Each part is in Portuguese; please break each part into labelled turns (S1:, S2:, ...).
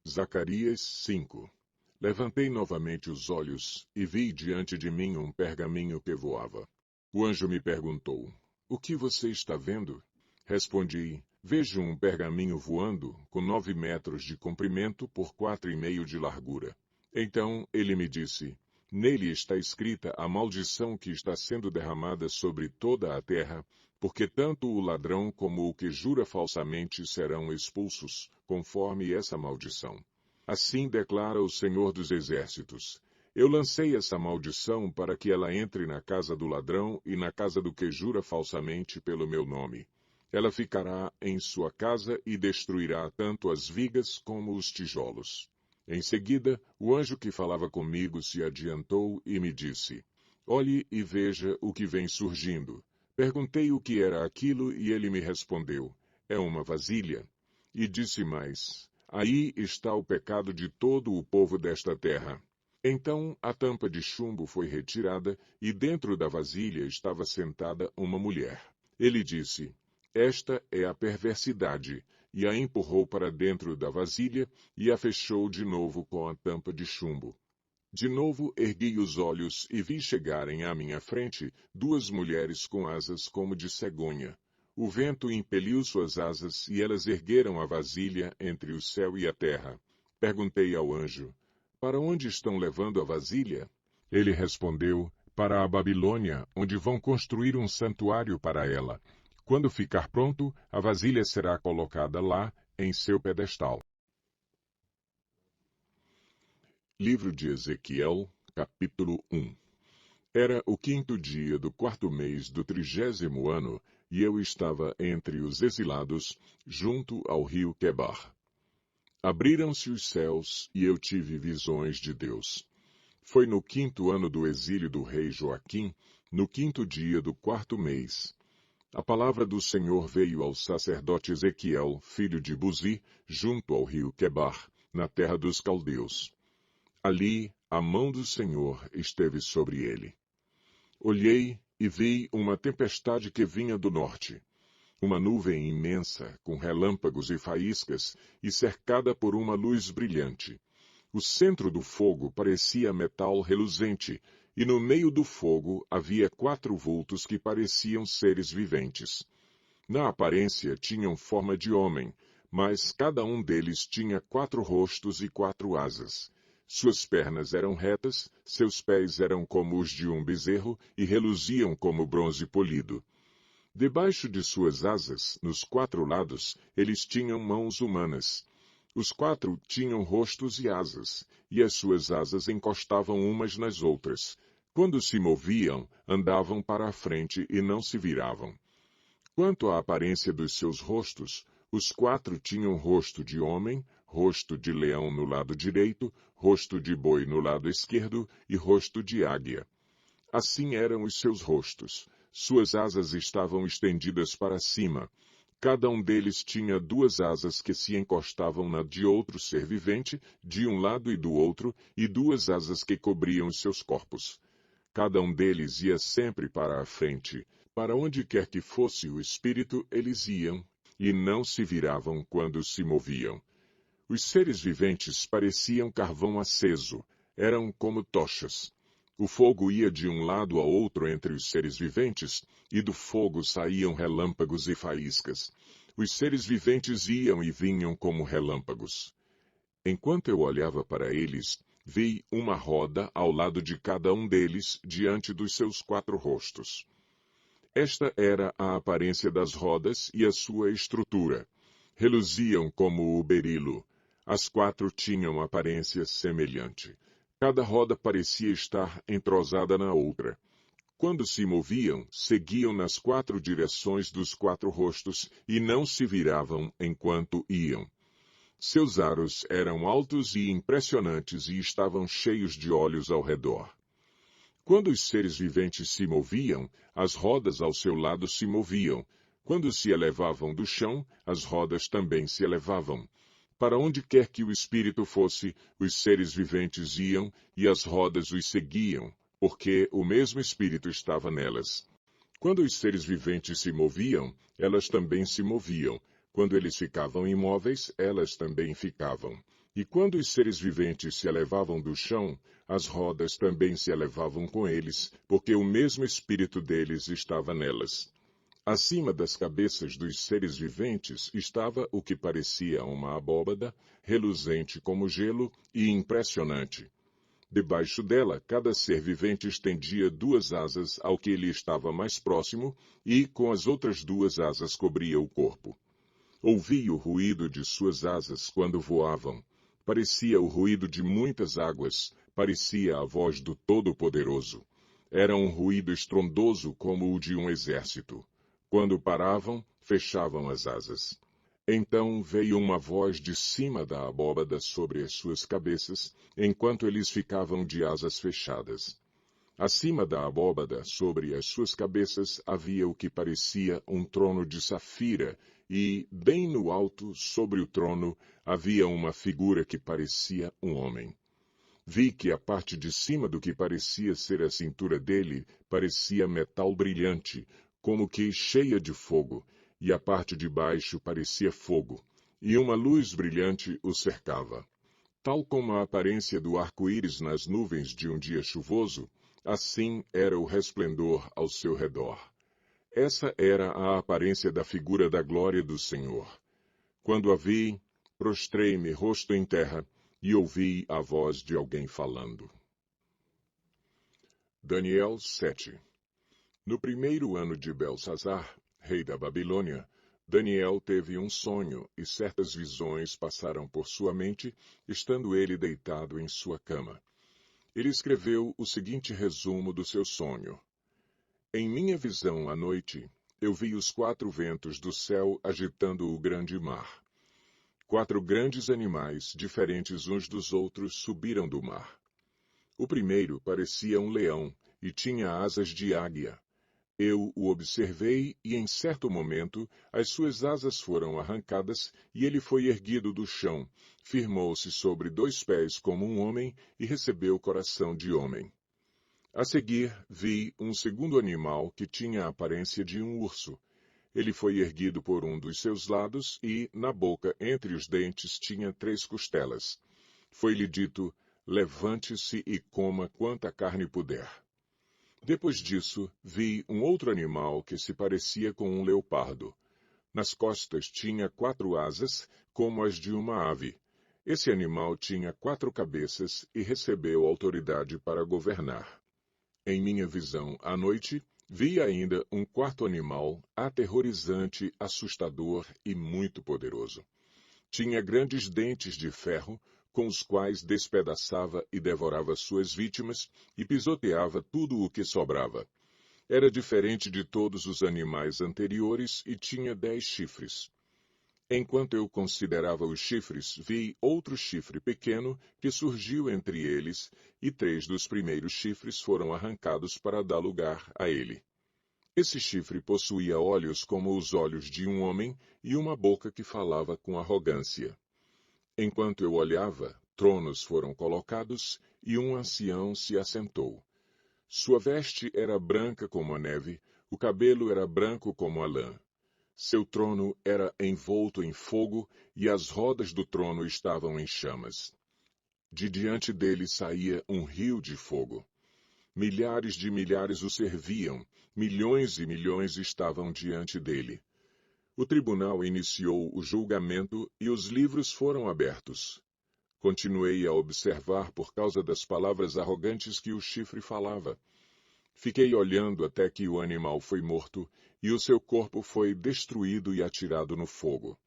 S1: Zacarias 5. Levantei novamente os olhos e vi diante de mim um pergaminho que voava. O anjo me perguntou: O que você está vendo? Respondi: Vejo um pergaminho voando com 9 metros de comprimento por 4,5 de largura. Então ele me disse: Nele está escrita a maldição que está sendo derramada sobre toda a terra, porque tanto o ladrão como o que jura falsamente serão expulsos, conforme essa maldição. Assim declara o Senhor dos Exércitos: Eu lancei essa maldição para que ela entre na casa do ladrão e na casa do que jura falsamente pelo meu nome. Ela ficará em sua casa e destruirá tanto as vigas como os tijolos. Em seguida, o anjo que falava comigo se adiantou e me disse: Olhe e veja o que vem surgindo. Perguntei o que era aquilo e ele me respondeu: É uma vasilha. E disse mais: Aí está o pecado de todo o povo desta terra. Então a tampa de chumbo foi retirada e dentro da vasilha estava sentada uma mulher. Ele disse: Esta é a perversidade, e a empurrou para dentro da vasilha e a fechou de novo com a tampa de chumbo. De novo ergui os olhos e vi chegarem à minha frente 2 mulheres com asas como de cegonha. O vento impeliu suas asas e elas ergueram a vasilha entre o céu e a terra. Perguntei ao anjo: Para onde estão levando a vasilha? Ele respondeu: Para a Babilônia, onde vão construir um santuário para ela. Quando ficar pronto, a vasilha será colocada lá, em seu pedestal. Livro de Ezequiel, capítulo 1. Era o 5º dia do 4º mês do 30º ano, e eu estava entre os exilados, junto ao rio Quebar. Abriram-se os céus, e eu tive visões de Deus. Foi no 5º ano do exílio do rei Joaquim, no 5º dia do 4º mês. A palavra do Senhor veio ao sacerdote Ezequiel, filho de Buzi, junto ao rio Quebar, na terra dos caldeus. Ali, a mão do Senhor esteve sobre ele. Olhei e vi uma tempestade que vinha do norte. Uma nuvem imensa, com relâmpagos e faíscas, e cercada por uma luz brilhante. O centro do fogo parecia metal reluzente, e no meio do fogo havia 4 vultos que pareciam seres viventes. Na aparência tinham forma de homem, mas cada um deles tinha 4 rostos e 4 asas. Suas pernas eram retas, seus pés eram como os de um bezerro e reluziam como bronze polido. Debaixo de suas asas, nos 4 lados, eles tinham mãos humanas. Os 4 tinham rostos e asas, e as suas asas encostavam umas nas outras. Quando se moviam, andavam para a frente e não se viravam. Quanto à aparência dos seus rostos, os 4 tinham rosto de homem, rosto de leão no lado direito, rosto de boi no lado esquerdo e rosto de águia. Assim eram os seus rostos. Suas asas estavam estendidas para cima. Cada um deles tinha 2 asas que se encostavam na de outro ser vivente, de um lado e do outro, e 2 asas que cobriam os seus corpos. Cada um deles ia sempre para a frente. Para onde quer que fosse o espírito, eles iam, e não se viravam quando se moviam. Os seres viventes pareciam carvão aceso, eram como tochas. O fogo ia de um lado a outro entre os seres viventes, e do fogo saíam relâmpagos e faíscas. Os seres viventes iam e vinham como relâmpagos. Enquanto eu olhava para eles, vi uma roda ao lado de cada um deles, diante dos seus 4 rostos. Esta era a aparência das rodas e a sua estrutura. Reluziam como o berilo. As 4 tinham aparência semelhante. Cada roda parecia estar entrosada na outra. Quando se moviam, seguiam nas 4 direções dos 4 rostos e não se viravam enquanto iam. Seus aros eram altos e impressionantes e estavam cheios de olhos ao redor. Quando os seres viventes se moviam, as rodas ao seu lado se moviam. Quando se elevavam do chão, as rodas também se elevavam. Para onde quer que o espírito fosse, os seres viventes iam e as rodas os seguiam, porque o mesmo espírito estava nelas. Quando os seres viventes se moviam, elas também se moviam. Quando eles ficavam imóveis, elas também ficavam. E quando os seres viventes se elevavam do chão, as rodas também se elevavam com eles, porque o mesmo espírito deles estava nelas. Acima das cabeças dos seres viventes estava o que parecia uma abóbada, reluzente como gelo e impressionante. Debaixo dela, cada ser vivente estendia 2 asas ao que lhe estava mais próximo e, com as outras 2 asas, cobria o corpo. Ouvi o ruído de suas asas quando voavam. Parecia o ruído de muitas águas, parecia a voz do Todo-Poderoso. Era um ruído estrondoso como o de um exército. Quando paravam, fechavam as asas. Então veio uma voz de cima da abóbada sobre as suas cabeças, enquanto eles ficavam de asas fechadas. Acima da abóbada, sobre as suas cabeças, havia o que parecia um trono de safira, e, bem no alto, sobre o trono, havia uma figura que parecia um homem. Vi que a parte de cima do que parecia ser a cintura dele parecia metal brilhante, como que cheia de fogo, e a parte de baixo parecia fogo, e uma luz brilhante o cercava. Tal como a aparência do arco-íris nas nuvens de um dia chuvoso, assim era o resplendor ao seu redor. Essa era a aparência da figura da glória do Senhor. Quando a vi, prostrei-me rosto em terra e ouvi a voz de alguém falando. Daniel 7. No primeiro ano de Belsazar, rei da Babilônia, Daniel teve um sonho e certas visões passaram por sua mente, estando ele deitado em sua cama. Ele escreveu o seguinte resumo do seu sonho. Em minha visão à noite, eu vi os 4 ventos do céu agitando o grande mar. 4 grandes animais, diferentes uns dos outros, subiram do mar. O primeiro parecia um leão e tinha asas de águia. Eu o observei e, em certo momento, as suas asas foram arrancadas e ele foi erguido do chão, firmou-se sobre 2 pés como um homem e recebeu o coração de homem. A seguir, vi um segundo animal que tinha a aparência de um urso. Ele foi erguido por um dos seus lados e, na boca, entre os dentes, tinha 3 costelas. Foi-lhe dito, levante-se e coma quanta carne puder. Depois disso, vi um outro animal que se parecia com um leopardo. Nas costas tinha 4 asas, como as de uma ave. Esse animal tinha 4 cabeças e recebeu autoridade para governar. Em minha visão, à noite, vi ainda um 4º animal, aterrorizante, assustador e muito poderoso. Tinha grandes dentes de ferro, com os quais despedaçava e devorava suas vítimas e pisoteava tudo o que sobrava. Era diferente de todos os animais anteriores e tinha 10 chifres. Enquanto eu considerava os chifres, vi outro chifre pequeno que surgiu entre eles, e 3 dos primeiros chifres foram arrancados para dar lugar a ele. Esse chifre possuía olhos como os olhos de um homem e uma boca que falava com arrogância. Enquanto eu olhava, tronos foram colocados e um ancião se assentou. Sua veste era branca como a neve, o cabelo era branco como a lã. Seu trono era envolto em fogo e as rodas do trono estavam em chamas. De diante dele saía um rio de fogo. Milhares de milhares o serviam, milhões e milhões estavam diante dele. O tribunal iniciou o julgamento e os livros foram abertos. Continuei a observar por causa das palavras arrogantes que o chifre falava. Fiquei olhando até que o animal foi morto e o seu corpo foi destruído e atirado no fogo.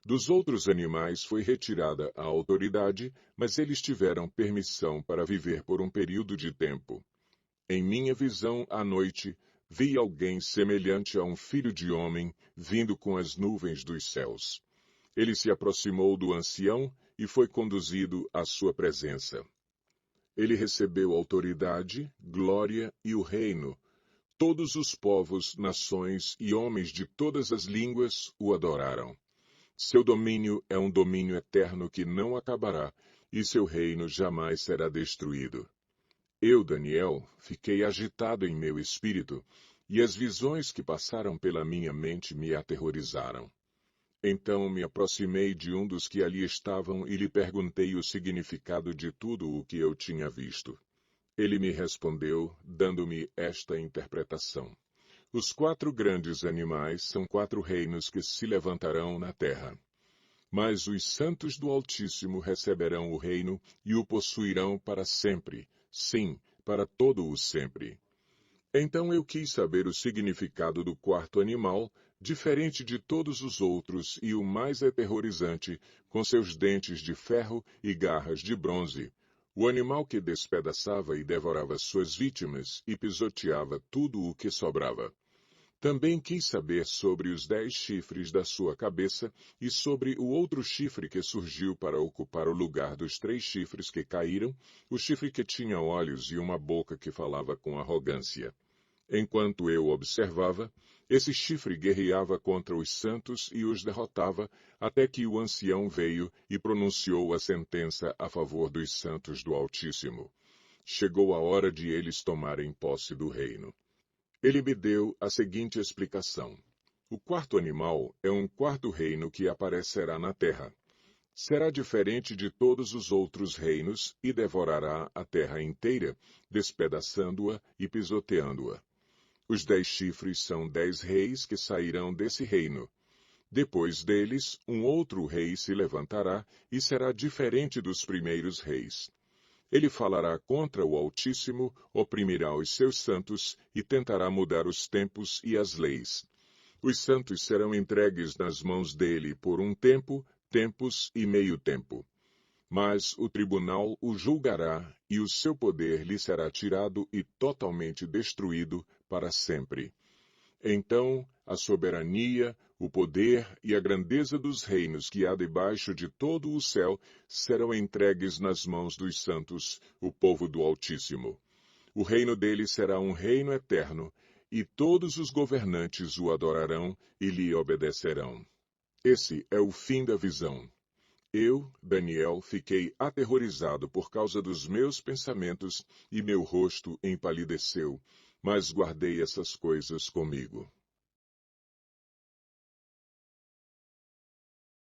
S1: Dos outros animais foi retirada a autoridade, mas eles tiveram permissão para viver por um período de tempo. Em minha visão à noite, vi alguém semelhante a um filho de homem vindo com as nuvens dos céus. Ele se aproximou do ancião e foi conduzido à sua presença. Ele recebeu autoridade, glória e o reino. Todos os povos, nações e homens de todas as línguas o adoraram. Seu domínio é um domínio eterno que não acabará, e seu reino jamais será destruído. Eu, Daniel, fiquei agitado em meu espírito, e as visões que passaram pela minha mente me aterrorizaram. Então me aproximei de um dos que ali estavam e lhe perguntei o significado de tudo o que eu tinha visto. Ele me respondeu, dando-me esta interpretação. Os 4 grandes animais são 4 reinos que se levantarão na terra. Mas os santos do Altíssimo receberão o reino e o possuirão para sempre, sim, para todo o sempre. Então eu quis saber o significado do 4º animal, diferente de todos os outros e o mais aterrorizante, com seus dentes de ferro e garras de bronze, o animal que despedaçava e devorava suas vítimas e pisoteava tudo o que sobrava. Também quis saber sobre os 10 chifres da sua cabeça e sobre o outro chifre que surgiu para ocupar o lugar dos 3 chifres que caíram, o chifre que tinha olhos e uma boca que falava com arrogância. Enquanto eu observava, esse chifre guerreava contra os santos e os derrotava, até que o ancião veio e pronunciou a sentença a favor dos santos do Altíssimo. Chegou a hora de eles tomarem posse do reino. Ele me deu a seguinte explicação. O 4º animal é um 4º reino que aparecerá na terra. Será diferente de todos os outros reinos e devorará a terra inteira, despedaçando-a e pisoteando-a. Os 10 chifres são 10 reis que sairão desse reino. Depois deles, um outro rei se levantará e será diferente dos primeiros reis. Ele falará contra o Altíssimo, oprimirá os seus santos e tentará mudar os tempos e as leis. Os santos serão entregues nas mãos dele por um tempo, tempos e meio tempo. Mas o tribunal o julgará e o seu poder lhe será tirado e totalmente destruído para sempre. Então, a soberania, o poder e a grandeza dos reinos que há debaixo de todo o céu serão entregues nas mãos dos santos, o povo do Altíssimo. O reino dele será um reino eterno, e todos os governantes o adorarão e lhe obedecerão. Esse é o fim da visão. Eu, Daniel, fiquei aterrorizado por causa dos meus pensamentos e meu rosto empalideceu, mas guardei essas coisas comigo.